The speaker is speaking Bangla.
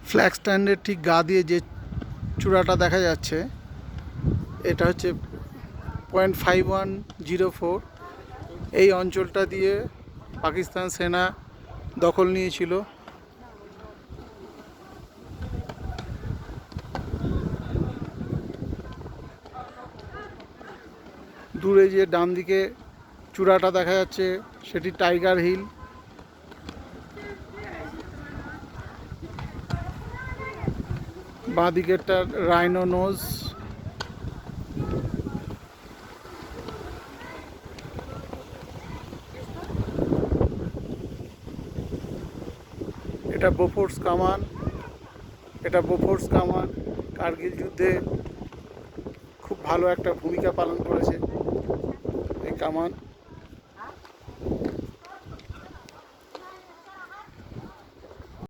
ফ্ল্যাগ স্ট্যান্ডের ঠিক গা দিয়ে যে চূড়াটা দেখা যাচ্ছে এটা হচ্ছে 0.5104। এই অঞ্চলটা দিয়ে পাকিস্তান সেনা দখল নিয়েছিল। দূরে যে ডান দিকে চূড়াটা দেখা যাচ্ছে সেটি টাইগার হিল। বাঁ দিকেরটা রাইনো নোজ। এটা বোফোর্স কামান। কার্গিল যুদ্ধে খুব ভালো একটা ভূমিকা পালন করেছে এই কামান।